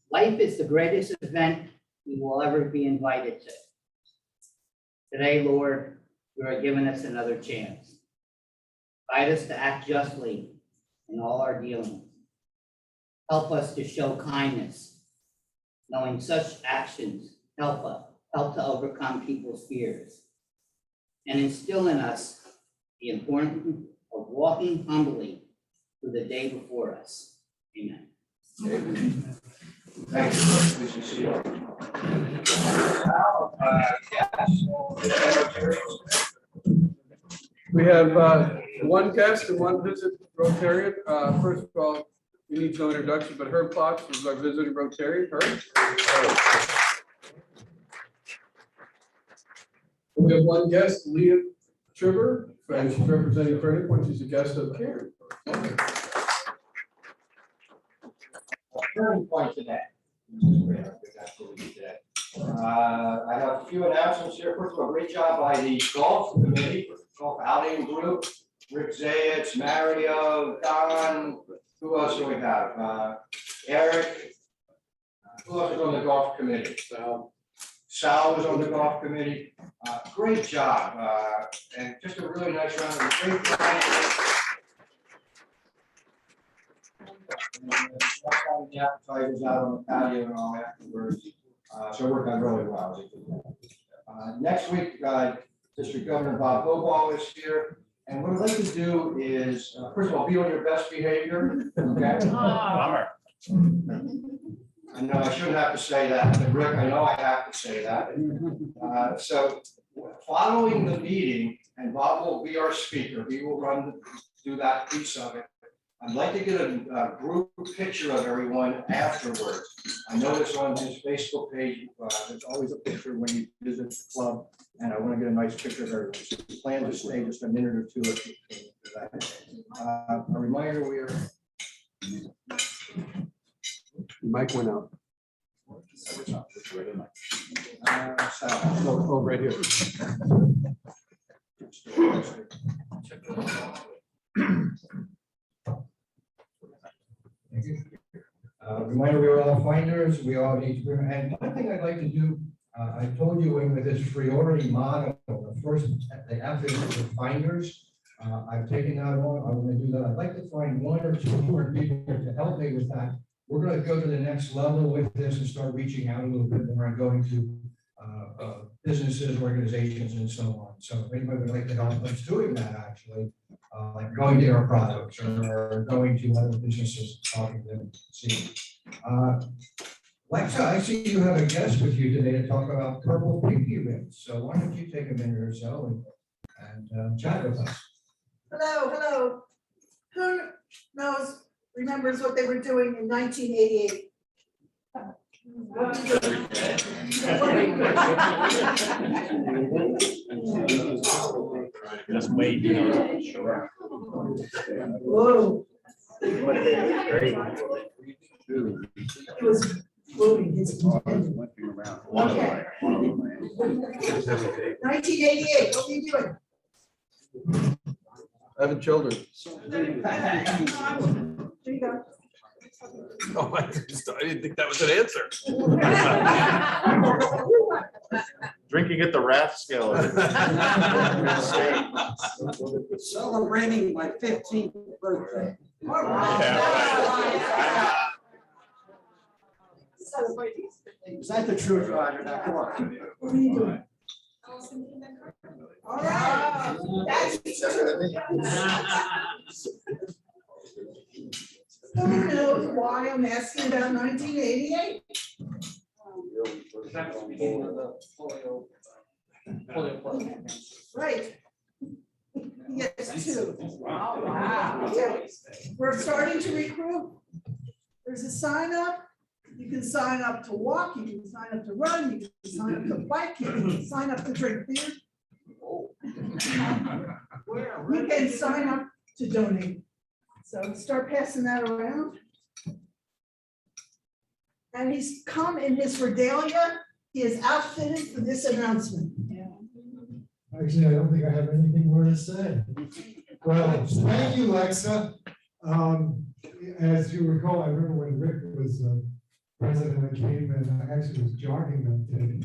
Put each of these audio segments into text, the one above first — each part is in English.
Life is the greatest event we will ever be invited to. Today, Lord, you are giving us another chance. Guide us to act justly in all our dealings. Help us to show kindness, knowing such actions help to overcome people's fears, and instill in us the importance of walking humbly through the day before us. Amen. Amen. Thank you. Please be seated. We have one guest and one visit Rotarian. First of all, we need no introduction, but Herb Fox is our visiting Rotarian. Herb. We have one guest, Leah Trevor, and she's representing Turning Point. She's a guest of Karen. Turning Point today. I have a few announcements here. First of all, great job by the golf committee, golf outing group. Rick Zayas, Mario, Don, who else do we have? Eric. Who else is on the golf committee? Sal was on the golf committee. Great job. And just a really nice round of great the appetizers out on the patio and all afterwards. So it worked out really well. Next week, District Governor Bob Hoball is here. And what I'd like to do is, first of all, be on your best behavior. Okay. Bummer. I know I shouldn't have to say that, but Rick, I know I have to say that. So following the meeting, and Bob will be our speaker, he will do that piece of it. I'd like to get a group picture of everyone afterwards. I noticed on his Facebook page, there's always a picture when you visit the club, and I want to get a nice picture of everyone. So we plan to stay just a minute or two if you can for that. A reminder, we are. Mike went out. Oh, right here. Reminder, we are all finders. We all need to. And one thing I'd like to do, I told you with this priority model, the F is the finders. I've taken that on. I'm going to do that. I'd like to find one or two more people to help me with that. We're going to go to the next level with this and start reaching out a little bit more and going to businesses, organizations, and so on. So if anybody would like to help us doing that, actually, like going to our products or going to other businesses, talking to them, see. Lexa, I see you have a guest with you today to talk about purple pinky rings. So why don't you take a minute or so and chat with us? Hello. Who remembers what they were doing in 1988? Just wait. Sure. Whoa. It was moving his intended. Okay. 1988, what were you doing? Having children. There you go. Oh, I didn't think that was an answer. Drinking at the Raffle. Celebrating my 15th birthday. Is that the truth, Roger? Now, come on. What are you doing? All right. Who knows why I'm asking about 1988? Right. Yes, two. Wow. Yeah. We're starting to recruit. There's a sign up. You can sign up to walk, you can sign up to run, you can sign up to bike, you can sign up to drink beer. You can sign up to donate. So start passing that around. And he's come in his regalia. He is outfitted for this announcement. Actually, I don't think I have anything more to say. Well, thank you, Lexa. As you recall, I remember when Rick was president of Cave, and I actually was jogging that day.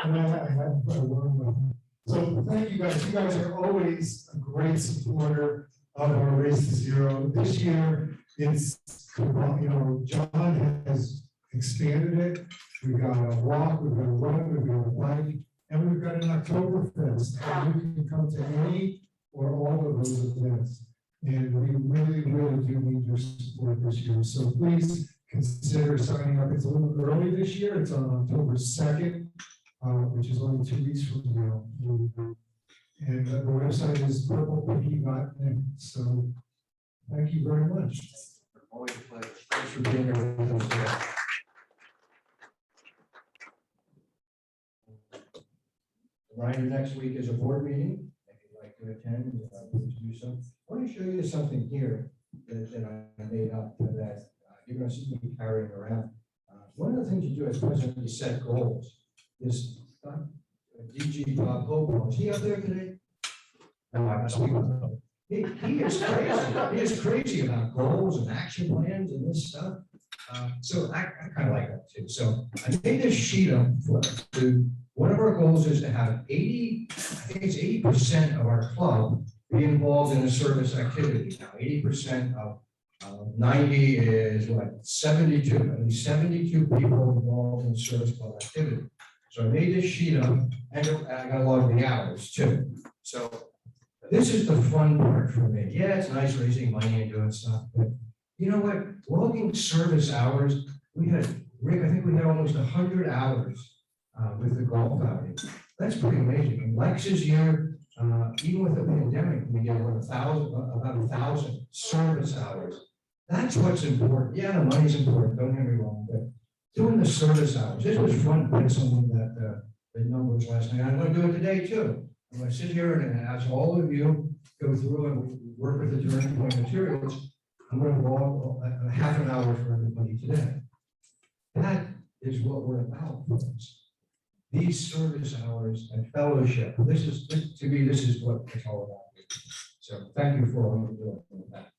And I had a warm. So thank you guys. You guys are always a great supporter of our Race to Zero. This year, it's, John has expanded it. We've got a walk, we've got a run, we've got a bike, and we've got an Oktoberfest. And you can come to any or all of those events. And we really, really do need your support this year. So please consider signing up. It's a little early this year. It's on October 2nd, which is only 2 weeks from now. And the website is purplepiggy.net. So thank you very much. Always a pleasure. Thanks for being here with us today. Reminder, next week is a board meeting. If you'd like to attend, please do so. I want to show you something here that I made up that you're going to see me carrying around. One of the things you do as president, you set goals. This DG Bob Hobo, is he up there today? No, I must be with him. He is crazy. He is crazy about goals and action plans and this stuff. So I kind of like that too. So I made this sheet up to one of our goals is to have 80, I think it's 80% of our club be involved in a service activity. Now 80% of 90 is what, 72, at least 72 people involved in service club activity. So I made this sheet up and I got a lot of the hours too. So this is the fun part for me. Yeah, it's nice raising money and doing stuff, but you know what? Logging service hours, we had, Rick, I think we had almost 100 hours with the golf outing. That's pretty amazing. In Lex's year, even with the pandemic, we get about 1,000 service hours. That's what's important. Yeah, the money's important, don't get me wrong, but doing the service hours, this was fun penciling that the numbers last night. I'm going to do it today too. I'm going to sit here and ask all of you, go through and work with the turning point materials. I'm going to log a half an hour for everybody today. That is what we're about, folks. These service hours and fellowship. This is to me, this is what it's all about. So thank you for all you're doing with that.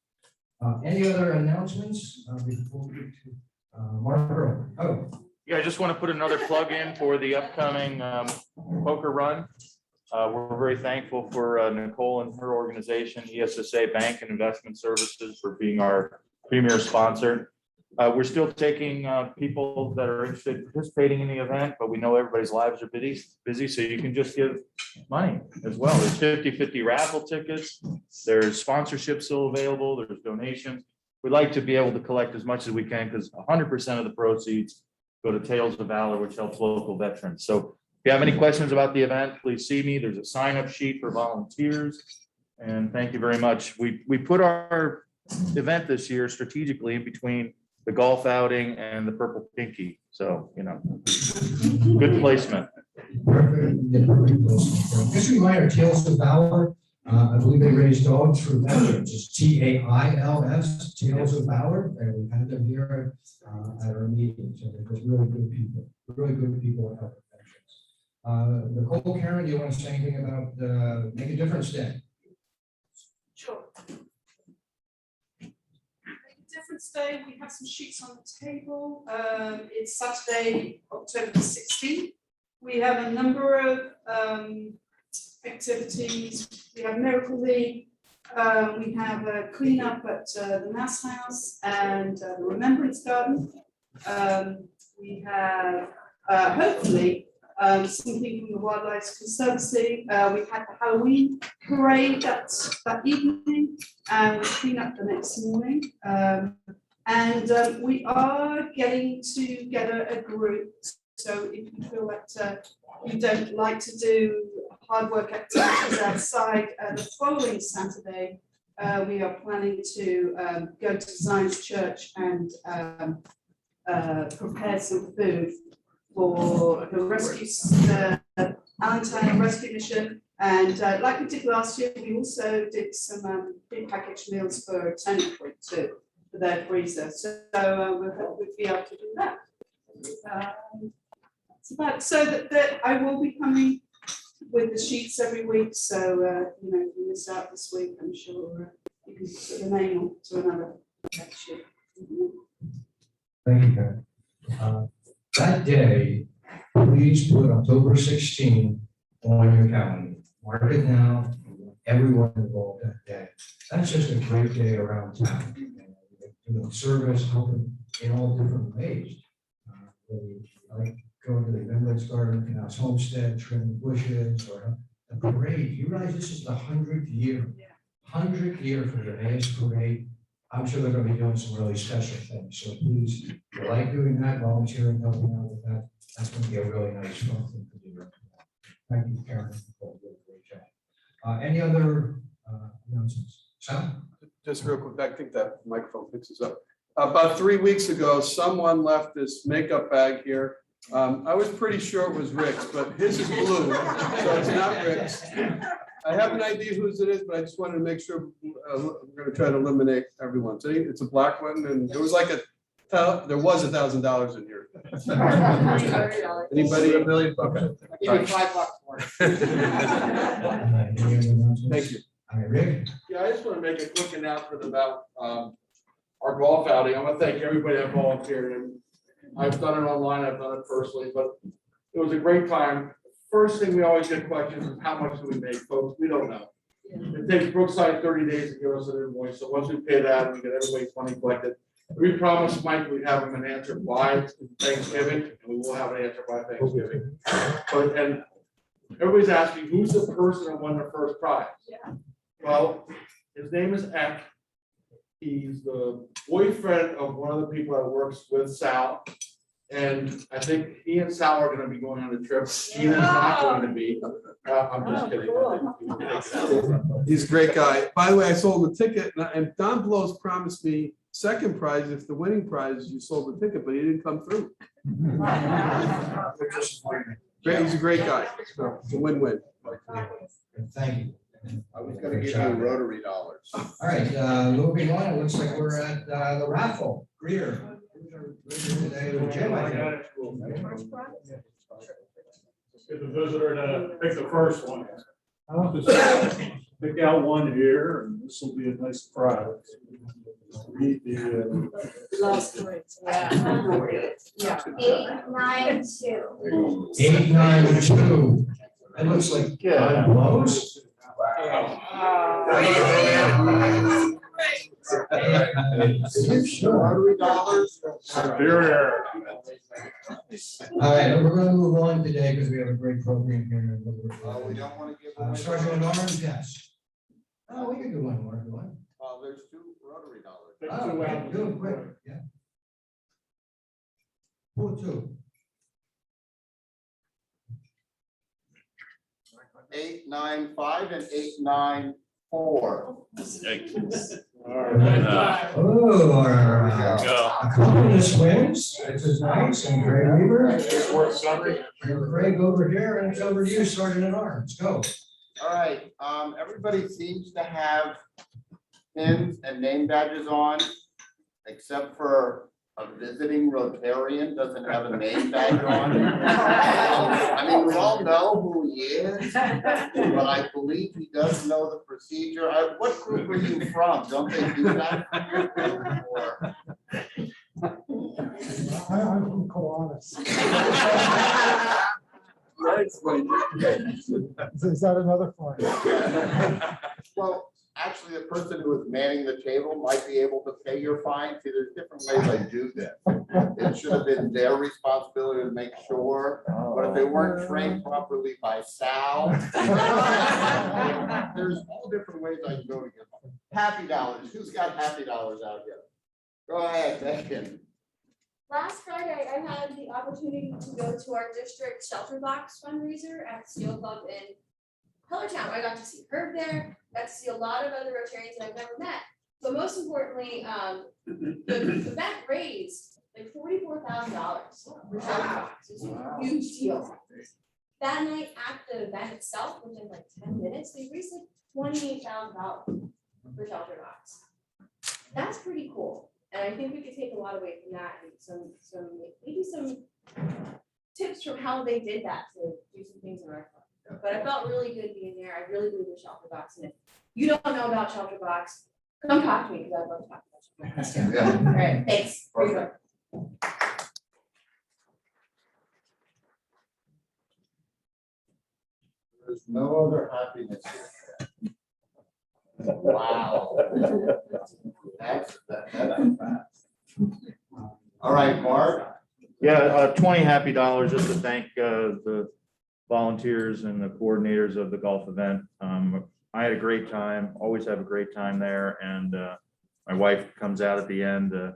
Any other announcements before we get to Mark? Oh. Yeah, I just want to put another plug in for the upcoming poker run. We're very thankful for Nicole and her organization, ESSA Bank and Investment Services, for being our premier sponsor. We're still taking people that are interested in participating in the event, but we know everybody's lives are busy, so you can just give money as well. There's 50-50 raffle tickets. There's sponsorships still available. There's donations. We'd like to be able to collect as much as we can because 100% of the proceeds go to Tales of Valor, which helps local veterans. So if you have any questions about the event, please see me. There's a sign-up sheet for volunteers. And thank you very much. We put our event this year strategically in between the golf outing and the Purple Pinky. So, good placement. Perfect. Just a reminder, Tales of Valor. I believe they raise dogs for veterans. It's TAILS, Tales of Valor. And we had them here at our meeting. So they're just really good people at helping veterans. Nicole, Karen, do you want to say anything about Make a Difference Day? Sure. Difference Day, we have some sheets on the table. It's Saturday, October the 16th. We have a number of activities. We have Miracle League. We have a cleanup at the Mass House and the Remembrance Garden. We have hopefully something from the Wildlife Conservancy. We had the Halloween parade that evening, and we clean up the next morning. And we are getting together a group, so if you feel that you don't like to do hard work activities outside, the following Saturday, we are planning to go to Science Church and prepare some food for the rescue, the Untitled Rescue Mission. And like we did last year, we also did some big package meals for Turning Point too, for their freezer. So we'll hope we'll be able to do that. It's about, so that I will be coming with the sheets every week. So, you know, if you miss out this week, I'm sure you can put a name on to another sheet. Thank you, Karen. That day, please put October 16 on your calendar. Mark it now, everyone involved that day. That's just a great day around town. Doing service, helping in all different ways. Like going to the Remembrance Garden, Canals Homestead, trimming bushes, or the parade. You realize this is the 100th year? 100th year for the Emmaus Parade. I'm sure they're going to be doing some really special things. So please, if you like doing that, volunteering, helping out with that, that's going to be a really nice fun thing to do. Thank you, Karen. Great job. Any other announcements? Sal? Just real quick, I think that microphone picks us up. About 3 weeks ago, someone left this makeup bag here. I was pretty sure it was Rick's, but his is blue, so it's not Rick's. I have an idea whose it is, but I just wanted to make sure we're going to try to eliminate everyone. So it's a black one, and it was like there was $1,000 in here. Anybody? Okay. I'll give you $5 for it. Thank you. All right, Rick? Yeah, I just want to make a quick announcement about our golf outing. I want to thank everybody that volunteered. And I've done it online, I've done it personally, but it was a great time. First thing we always get questions is how much do we make, folks? We don't know. It takes Brookside 30 days to give us an invoice. So once we pay that, we get everybody's money collected. We promised Mike we'd have him an answer by Thanksgiving, and we will have an answer by Thanksgiving. And everybody's asking, who's the person that won the first prize? Yeah. Well, his name is Eck. He's the boyfriend of one of the people that works with Sal. And I think he and Sal are gonna be going on a trip. He is not going to be. I'm just kidding. He's a great guy. By the way, I sold the ticket, and Don Blows promised me second prize if the winning prize you sold the ticket, but he didn't come through. Great, he's a great guy. So it's a win-win. Thank you. I was gonna give you Rotary dollars. All right, moving on, it looks like we're at the raffle. Greer. Today with Jim, I think. Get the visitor to pick the first one. I'll just pick out one here, and this will be a nice prize. Read the. Last three. Yeah. 892. 892. It looks like Lowe's. Rotary dollars. Superior. All right, we're going to move on today because we have a great program here. We don't want to give. Starting with orange, yes. Oh, we can do one more if you want. There's 2 Rotary dollars. Oh, okay, do it quick, yeah. Pull 2. 895 and 894. Oh, our accompanist wins. This is nice. And Craig Weaver. Craig over here, and it's over to you, starting at orange. Go. All right, everybody seems to have pins and name badges on, except for a visiting Rotarian doesn't have a name badge on. I mean, we all know who he is, but I believe he does know the procedure. What group are you from? Don't they do that? Or- I'm from Kiwanis. Is that another fine? Well, actually, the person who is manning the table might be able to pay your fine. See, there's different ways I do this. It should have been their responsibility to make sure, but if they weren't trained properly by Sal, there's all different ways I can go to get happy dollars. Who's got happy dollars out here? Go ahead, Megan. Last Friday, I had the opportunity to go to our district shelter box fundraiser at Steel Club in Hellertown. I got to see Herb there, got to see a lot of other Rotarians that I've never met. But most importantly, the event raised like $44,000 for shelter box. It was a huge deal. That night at the event itself, within like 10 minutes, they raised like $28,000 for shelter box. That's pretty cool. And I think we could take a lot away from that and maybe some tips from how they did that to do some things in our club. But I felt really good being there. I really believe in shelter box. And if you don't know about shelter box, come talk to me because I'd love to talk about shelter box. Yeah. All right, thanks. Perfect. There's no other happiness here. Wow. That's fast. All right, Mark. Yeah, $20 happy just to thank the volunteers and the coordinators of the golf event. I had a great time, always have a great time there, and my wife comes out at the end to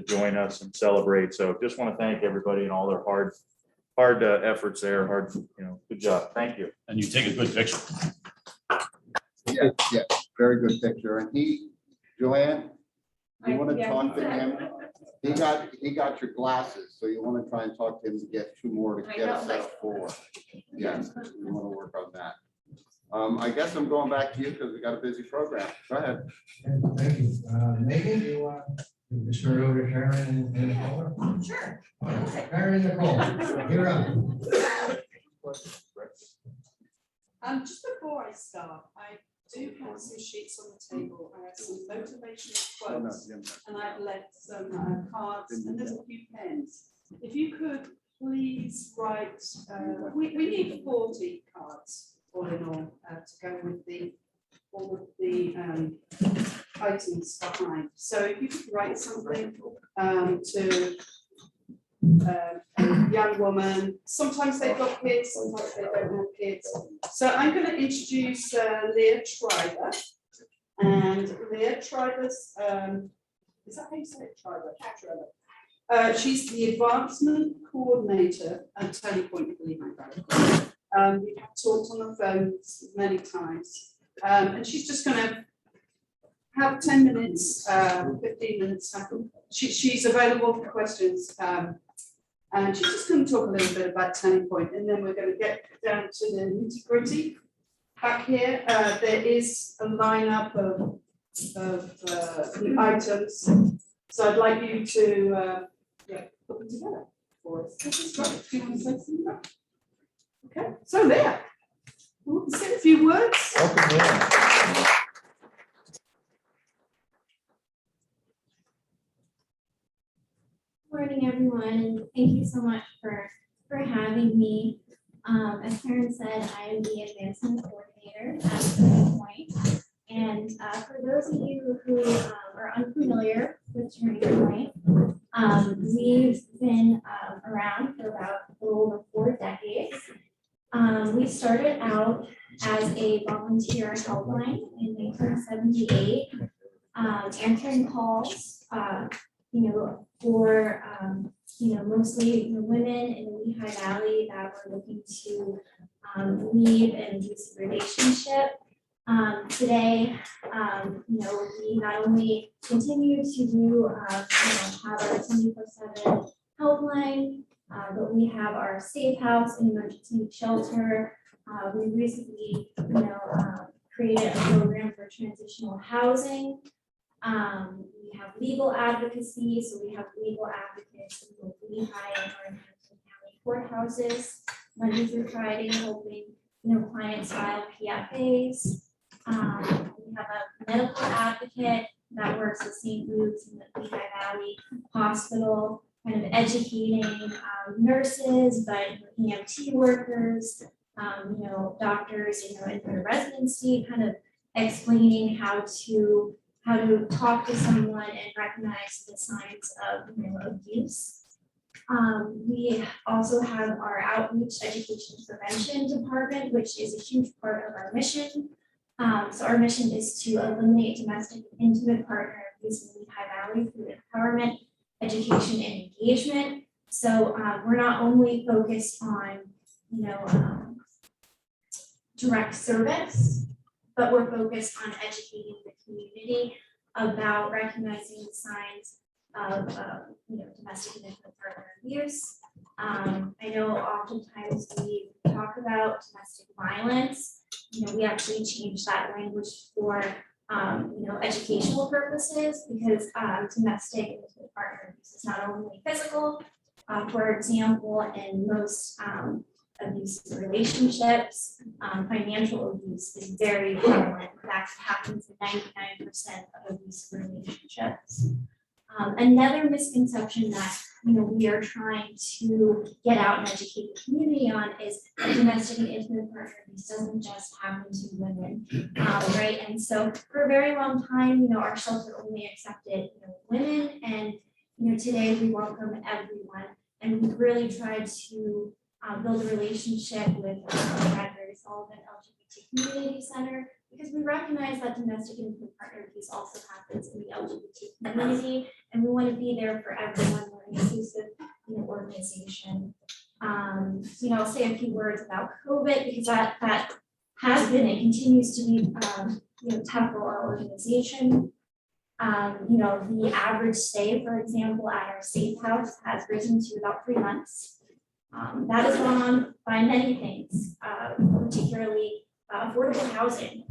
join us and celebrate. So just want to thank everybody and all their hard efforts there, good job. Thank you. And you take a good picture. Yeah, very good picture. And Joanne, you want to Yeah. talk to him? He got your glasses, so you want to try and talk to him to get two more to I get a know, set of four. Yes, we want to work on that. I guess I'm going back to you because we got a busy program. Go ahead. Thank you. Megan, you just turn it over to Karen and Nicole? Sure. Karen and Nicole, you're up. Just before I start, I do have some sheets on the table. I have some motivational quotes, and I've left some cards, and there's a few pens. If you could please write, we need 40 cards all in all to go with all of the items behind. So if you could write something to a young woman, sometimes they've got kids, sometimes they don't have kids. So I'm going to introduce Leah Schreiber. And Leah Schreiber's, is that how you say it? Schreiber? She's the advancement coordinator at Turning Point, I believe I'm right. We have talked on the phone many times. And she's just going to have 10 minutes, 15 minutes. She's available for questions. And she's just going to talk a little bit about Turning Point, and then we're going to get down to the nitty-gritty. Back here, there is a lineup of the items. So I'd like you to put them together for us. This is great. Do you want to say something? Okay, so there. We'll say a few words. Welcome, Leah. Morning, everyone, and thank you so much for having me. As Karen said, I am the advancement coordinator at Turning Point. And for those of you who are unfamiliar with Turning Point, we've been around for about a little over 4 decades. We started out as a volunteer helpline in 1978, answering calls, for mostly the women in the Lehigh Valley that were looking to leave an abusive relationship. Today, we not only continue to do, have our 24/7 helpline, but we have our safe house and emergency shelter. We recently, created a program for transitional housing. We have legal advocacy, so we have legal advocates in both Lehigh and Northampton County courthouses, Monday through Friday, helping clients file PFAs. We have a medical advocate that works with St. Luke's in the Lehigh Valley Hospital, kind of educating nurses, but EMT workers, doctors, in their residency, kind of explaining how to talk to someone and recognize the signs of abuse. We also have our outreach education prevention department, which is a huge part of our mission. So our mission is to eliminate domestic and intimate partner abuse in the Lehigh Valley through empowerment, education, and engagement. So we're not only focused on, direct service, but we're focused on educating the community about recognizing the signs of, domestic and intimate partner abuse. I know oftentimes we talk about domestic violence. We actually changed that language for, educational purposes, because domestic and intimate partner abuse is not only physical. For example, in most abusive relationships, financial abuse is very prevalent. In fact, it happens in 99% of abusive relationships. Another misconception that we are trying to get out and educate the community on is that domestic and intimate partner abuse doesn't just happen to women, right? And so for a very long time, our shelter only accepted women, and today we welcome everyone, and we've really tried to build a relationship with Bradbury Sullivan LGBT Community Center, because we recognize that domestic and intimate partner abuse also happens in the LGBT community, and we want to be there for everyone. We're an inclusive organization. I'll say a few words about COVID, because that has been and continues to be tough for our organization. The average stay, for example, at our safe house has risen to about 3 months. That has gone on by many things, particularly affordable housing.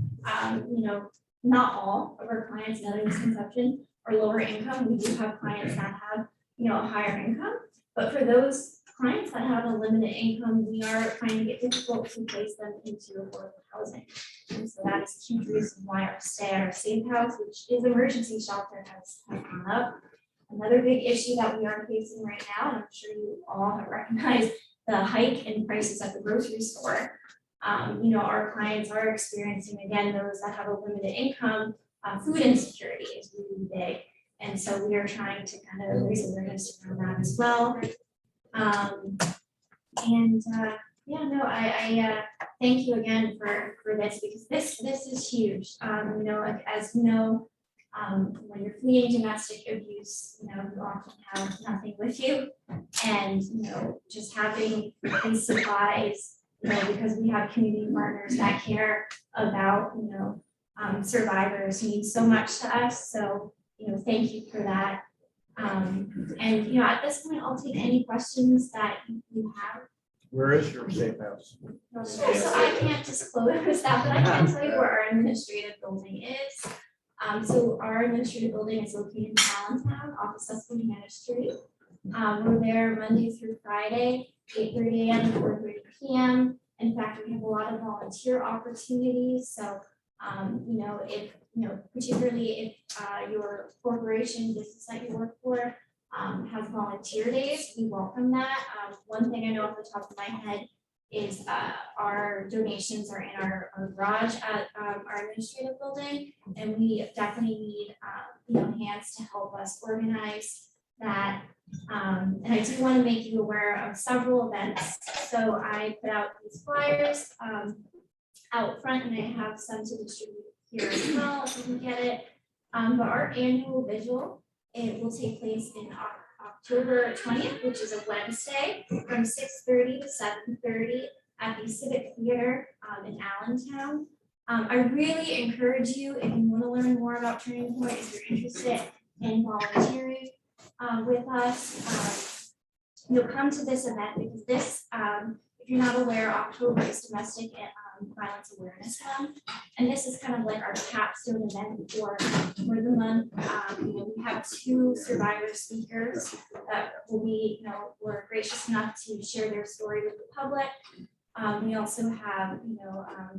Not all of our clients, another misconception, are lower income. We do have clients that have, a higher income, but for those clients that have a limited income, we are finding it difficult to place them into affordable housing. And so that is a huge reason why our stay at our safe house, which is emergency shelter, has gone up. Another big issue that we are facing right now, and I'm sure you all have recognized the hike in prices at the grocery store. Our clients are experiencing, again, those that have a limited income, food insecurity is really big. And so we are trying to kind of raise awareness around that as well. I thank you again for this, because this is huge. As you know, when you're fleeing domestic abuse, you often have nothing with you, and just having these supplies, because we have community partners that care about survivors, means so much to us. So thank you for that. At this point, I'll take any questions that you have. Where is your safe house? So I can't disclose that, but I can tell you where our administrative building is. So our administrative building is located in Allentown, off of Susquehanna Street. We're there Monday through Friday, 8:30 a.m. to 4:30 p.m. In fact, we have a lot of volunteer opportunities. So, particularly if your corporation, business that you work for, has volunteer days, we welcome that. One thing I know off the top of my head is our donations are in our garage at our administrative building, and we definitely need hands to help us organize that. And I do want to make you aware of several events. So I put out these flyers out front, and I have some to distribute here as well if you can get it. But our annual vigil, it will take place in October 20th, which is a Wednesday, from 6:30 to 7:30 at the Civic Theater in Allentown. I really encourage you, if you want to learn more about Turning Point, if you're interested in volunteering with us, come to this event, because this, if you're not aware, October is Domestic Violence Awareness Month, and this is kind of like our capstone event for the month. We have 2 survivor speakers that will be, were gracious enough to share their story with the public. We also have,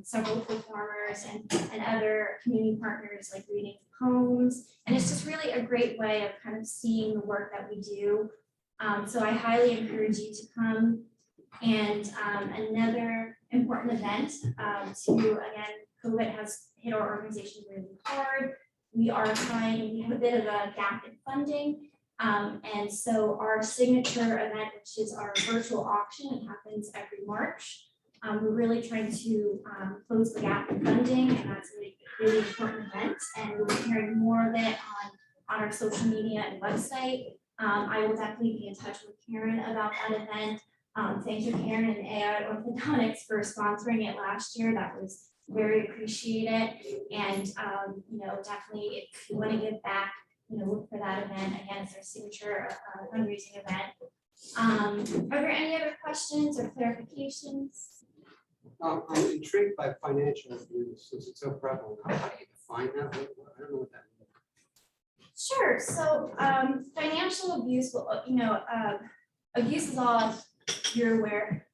several performers and other community partners, like reading poems, and it's just really a great way of kind of seeing the work that we do. So I highly encourage you to come. And another important event again, COVID has hit our organization really hard. We have a bit of a gap in funding. And so our signature event, which is our virtual auction, it happens every March. We're really trying to close the gap in funding, and that's a really important event. And we'll be hearing more of it our social media and website. I will definitely be in touch with Karen about that event. Thank you, Karen and AI Orthodontics for sponsoring it last year. That was very appreciated. And, definitely if you want to give back, look for that event. Again, it's our signature fundraising event. Are there any other questions or clarifications? I'm intrigued by financial abuse since it's so prevalent. How do you define that? I don't know what that means. Sure. So financial abuse, abuse is all, you're aware,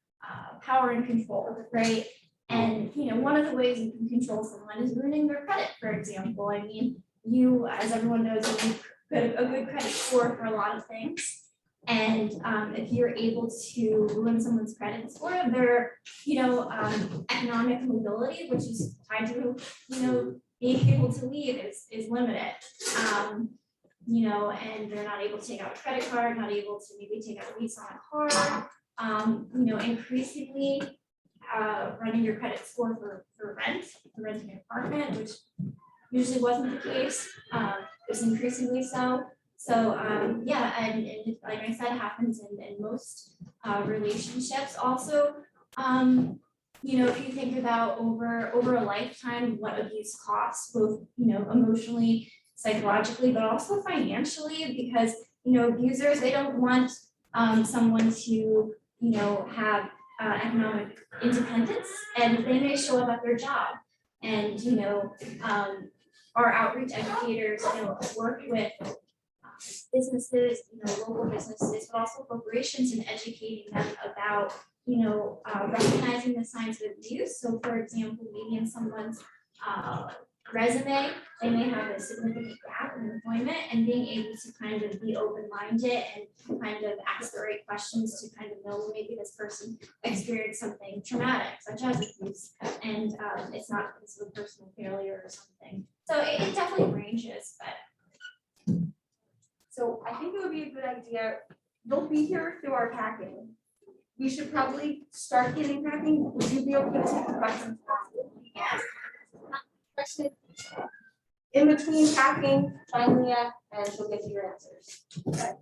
power and control, right? And one of the ways you can control someone is ruining their credit, for example. I mean, you, as everyone knows, you need a good credit score for a lot of things. And if you're able to ruin someone's credit score, their economic mobility, which is tied to being able to leave, is limited. And they're not able to take out a credit card, not able to maybe take out a lease on a car. Increasingly running your credit score for renting an apartment, which usually wasn't the case, is increasingly so. So and like I said, happens in most relationships. Also, if you think about over a lifetime, what abuse costs, both emotionally, psychologically, but also financially, because abusers, they don't want someone to have economic independence, and they may show up at their job. And our outreach educators work with businesses, local businesses, but also corporations, and educating them about recognizing the signs of abuse. So for example, maybe in someone's resume, they may have a significant gap in employment, and being able to kind of be open-minded and kind of ask the right questions to kind of know maybe this person experienced something traumatic, such as abuse, and it's not because of a personal failure or something. So it definitely ranges, but. So I think it would be a good idea, you'll be here through our packing. We should probably start getting packing. Would you be able to take the questions? Question. In between packing, find Leah, and she'll get you your answers. Okay.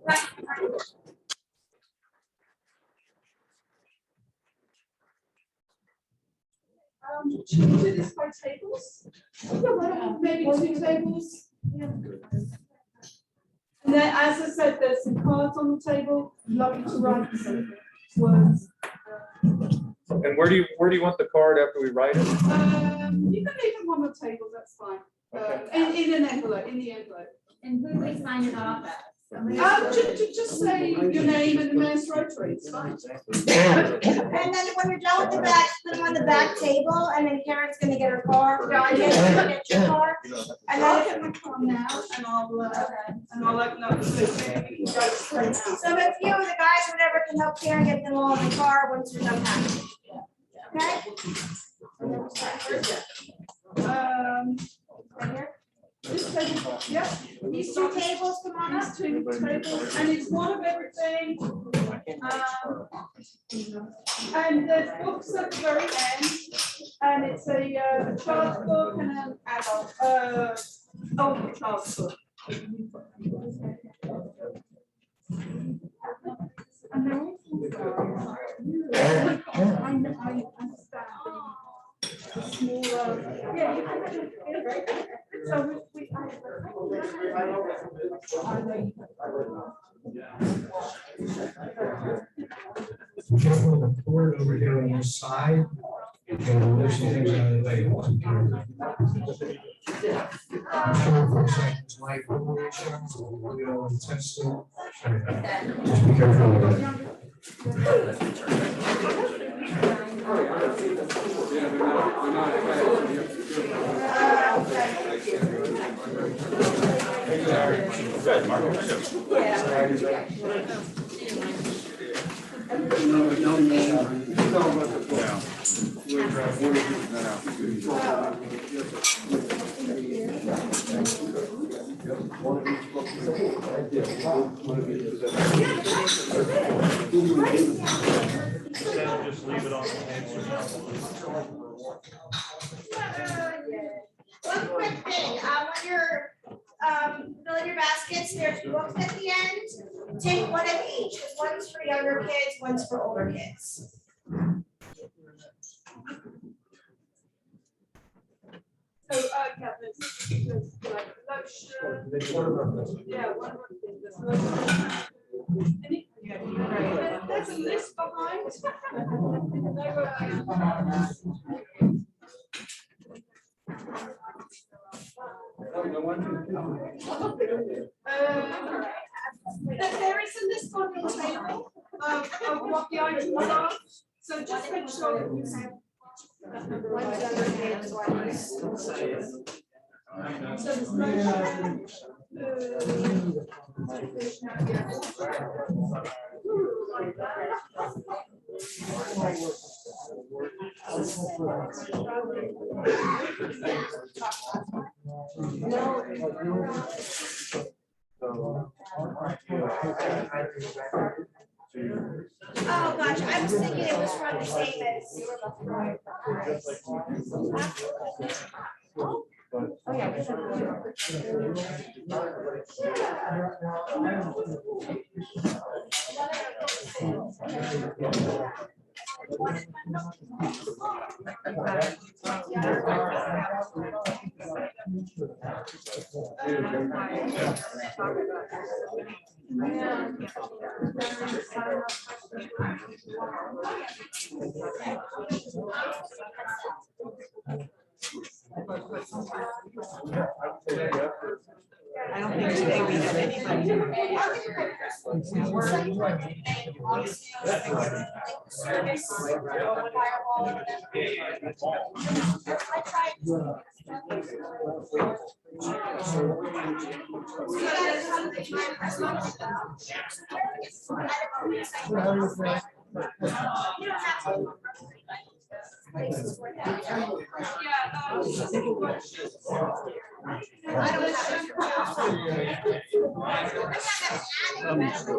Should we do this by tables? Maybe 2 tables? Yeah. And then, as I said, there's some cards on the table. I'd love you to write some words. And where do you want the card after we write it? You can leave them on the table, that's fine. In an envelope, in the envelope. And who we sign it off as? Just say your name and the Mass Rotary, it's fine. And then when you're done with the back, put them on the back table, and then Karen's gonna get her car, get your car. And I'll get my car now, and I'll open up the system. So if you or the guys, or whatever, can help Karen get them all in the car once you're done packing. Okay? Right here? This table, yeah. These 2 tables, come on up. These 2 tables, and it's one of everything. And there's books at the very end, and it's a child's book and an adult, older child's book. And they're all I understand. The small, yeah, you can have it. So we Careful of the cord over here on this side. And there's some things out of the way. Sure, for a second, it's life, and testing. Just be careful of that. No name. Just leave it on the One quick thing, when you're fill in your baskets, there's books at the end, take one of each, because one's for younger kids, one's for older kids. So, yeah, there's like lotion. Yeah, one more thing, there's lotion. There's a list behind. There is a list on your table of what the items are, so just make sure that you have. One's younger kids, one's. So there's lotion. Oh, gosh, I was thinking it was from the same as you were before. Oh, yeah. I don't think today we have anybody.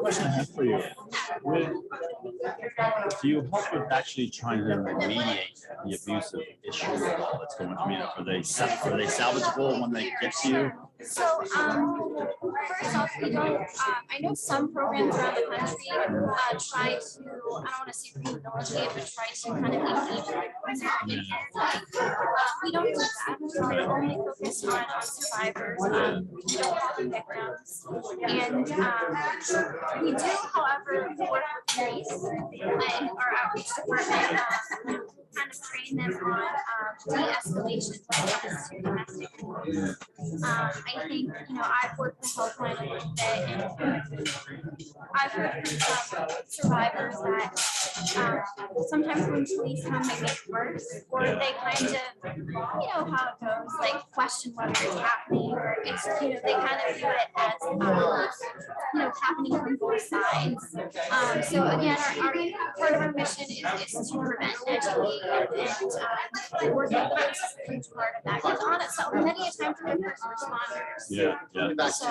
Question I have for you. Do you help with actually trying to remediate the abusive issue that's going on? I mean, are they salvageable when they get to you? So, first off, we don't, I know some programs around the country try to, I don't want to say rehabilitate, but try to kind of engage with we don't do that. We only focus on survivors. We don't have victims. And we do, however, work with police and our outreach department, kind of train them on de-escalation when it comes to domestic abuse. I think, I've worked the helpline a little bit, and I've heard from survivors that sometimes when police come, they make it worse, or they kind of, how it goes, like question whether it's happening, or it's, they kind of view it as, happening from both sides. So again, our part of our mission is to prevent, educate, and working with police is a huge part of that. Because honestly, many a times we're first responders. Yeah. So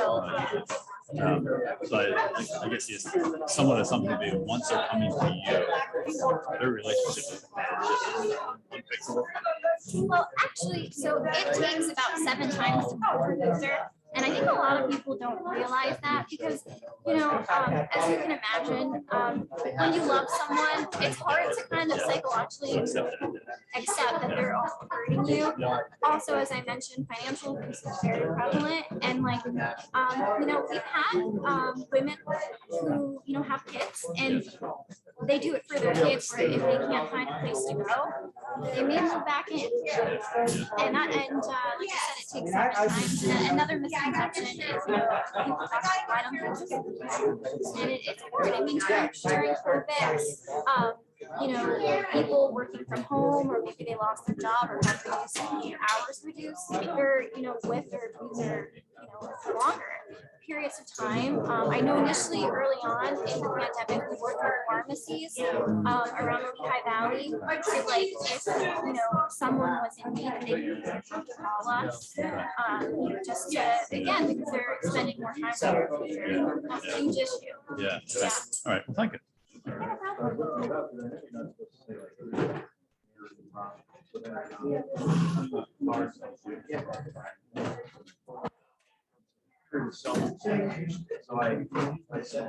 I guess it's somewhat of something to do once they're coming to you, their relationship is unfixable. Well, actually, so it takes about 7 times to prove a user. And I think a lot of people don't realize that because, as you can imagine, when you love someone, it's hard to kind of psychologically accept that they're also hurting you. Also, as I mentioned, financial abuse is very prevalent. And we've had women who, have kids and they do it for their kids, where if they can't find a place to go, they may move back in. And like I said, it takes 7 times. And another misconception is, people talk about why don't they just, and it's important. I mean, during COVID, people working from home, or maybe they lost their job or have to see hours reduced, they're, with their abuser, for longer periods of time. I know initially early on in the pandemic, we worked with pharmacies around the Lehigh Valley. So if someone was in need, they could call us, just to, again, because they're spending more time with their future. That's a huge issue. Yeah. All right. Well, thank you. So I said,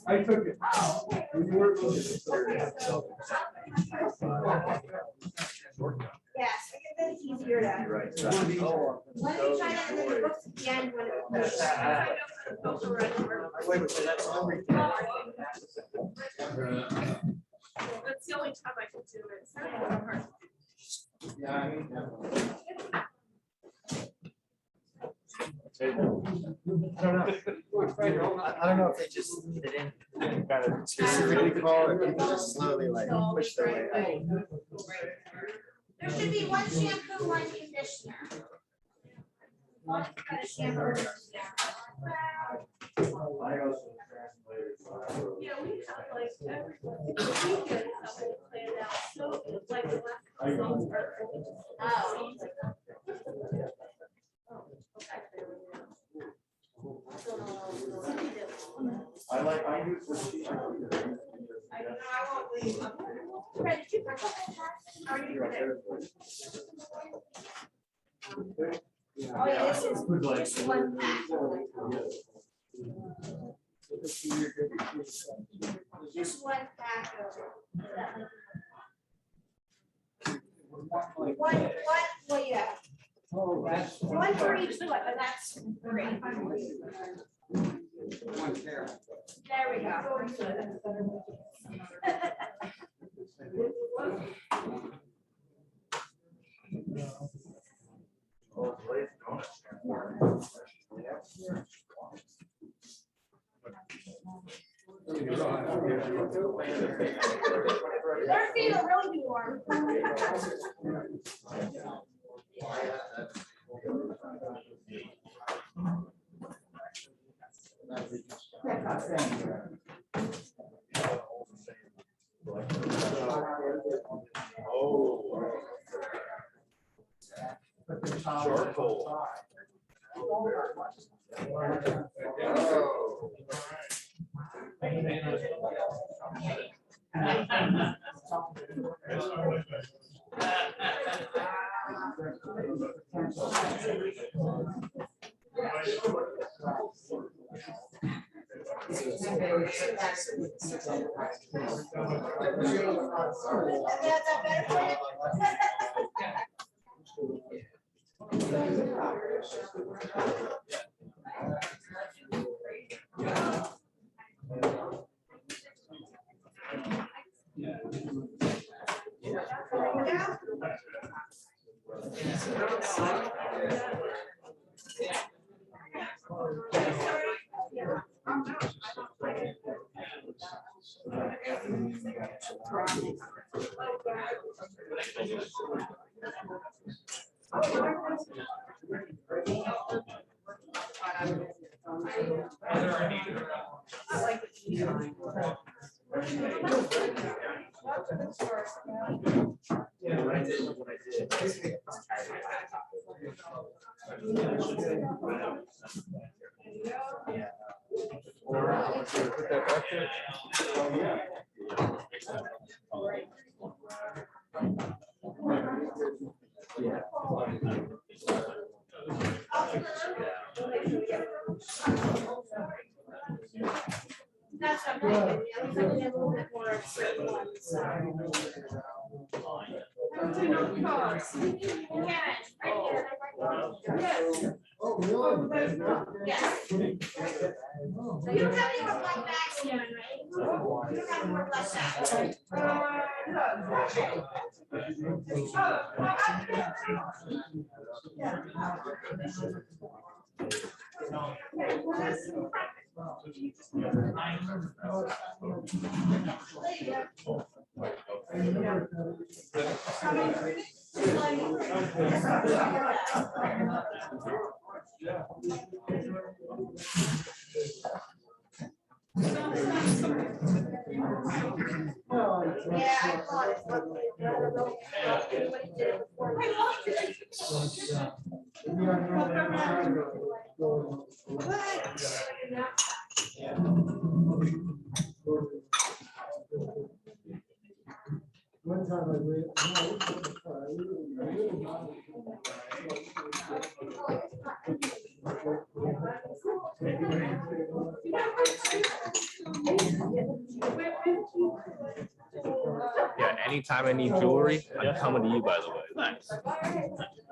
I took it. Yes, I think that's easier to. Why don't you try that and then the books at the end when it. That's the only time I can do it. It's not hard. I don't know if they just didn't kind of specifically call it, people just slowly like push their way. There should be one shampoo, one conditioner. One kind of shampoo. Yeah, we have like every weekend something planned out, so it's like the last songs are. Oh. I use this. I don't know, I won't leave. Fred, did you print that? Are you there? Oh, yeah, this is one. Just one pack of. Well, yeah. One for each foot, but that's great. There we go. Their feet will really be warm. Charcoal. That's what I'm thinking. I was thinking a little bit more of certain ones. Oh, really? Yes. So you don't have any more black bags here, right? You don't have any more black bags. Yeah, I thought it was. I don't know. Anybody did it before. One time I read. Yeah, anytime I need jewelry, I'm coming to you, by the way. Nice.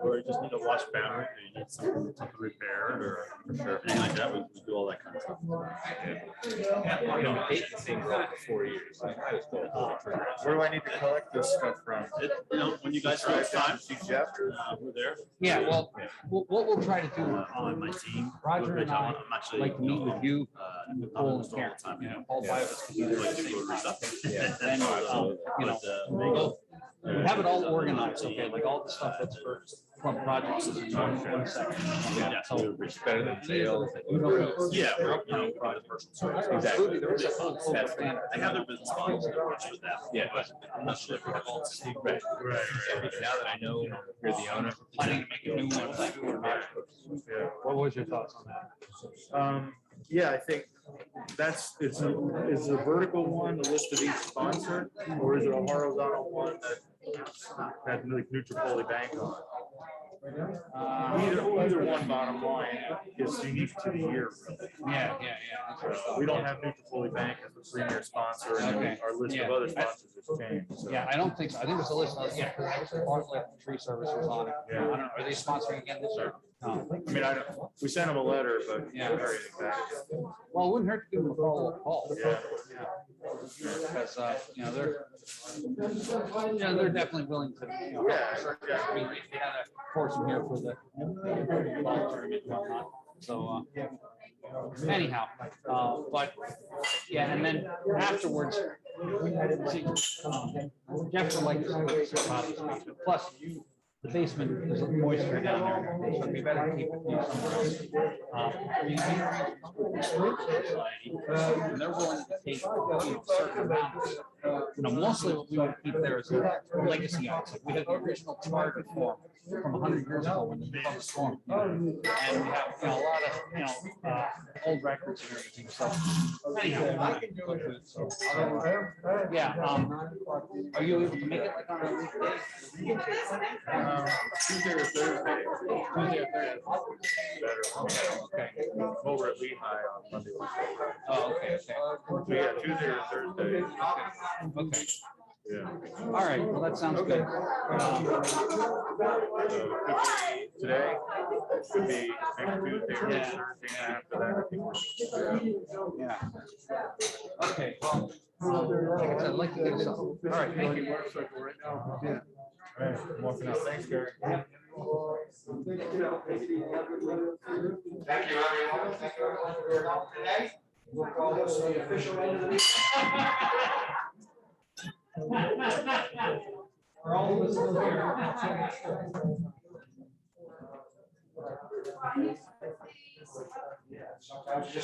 Or you just need a wash boundary, or you need something repaired, or for sure, anything like that, we do all that kind of stuff. I've been dating the same girl for 4 years. Where do I need to collect this stuff from? You know, when you guys have time, See Jeff? we're there. Yeah, well, what we'll try to do, On my team. Roger and I I'm actually. like to meet with you, Nicole and all the Karen, time, you know, all five of us can be there at the same time. Yeah. Then, you know, we have it all organized, okay, like all the stuff that's from projects is in one section. Yeah. So It's better than sales. you know, Yeah, we're up, you know, private personal service. Exactly. there is a whole standard. I have their business models that works with that. Yeah. But I'm not sure if we have all the same. Right. Now that I know you're the owner. Planning to make a new one or not. Yeah. What was your thoughts on that? Yeah, I think is a vertical one, the list of each sponsor, or is it a horizontal one that had like Nutripoli Bank on it? Either one, bottom line, is unique to the year. Really. Yeah. We don't have Nutripoli Bank as the premier sponsor, and Okay. our list of Yeah. other sponsors has changed. So. Yeah, I don't think so. I think it's a list of, yeah, Bartlett Tree Services on it. Yeah. I don't know, are they sponsoring again this year? No. I mean, we sent them a letter, but Yeah. haven't heard anything back. Well, it wouldn't hurt to give them a follow-up call. Yeah. Because, you know, they're definitely willing to, you know, Yeah, yeah. I mean, they had a portion here for the ball tournament and whatnot. So, anyhow, but, yeah, and then afterwards, Jeff would like to see about this basement. Plus, the basement, there's a moisture down there, so we better keep it somewhere else. And they're willing to take, you know, certain amounts. You know, mostly what we would keep there is legacy items. Like we had the original target form from 100 years ago when the big storm. And we have, you know, a lot of, you know, old records and everything. So anyhow, I can do it. So, yeah, are you able to make it like on a weekday? Tuesday or Thursday. Tuesday or Thursday? Better. Okay. I'm over at Lehigh on Monday. Oh, okay. So yeah, Tuesday or Thursday. Okay. Yeah. All right, well, that sounds good. Today, could be next Tuesday or Yeah. Thursday after that. Yeah. Okay, well, like I said, I'd like to get some. All right, thank you. Right now. Yeah. All right, I'm walking out. Thanks, Gary. Thank you, everyone. Thank you, everyone, for your help today. We'll call this the official end of the meeting. For all of us still here. Sometimes just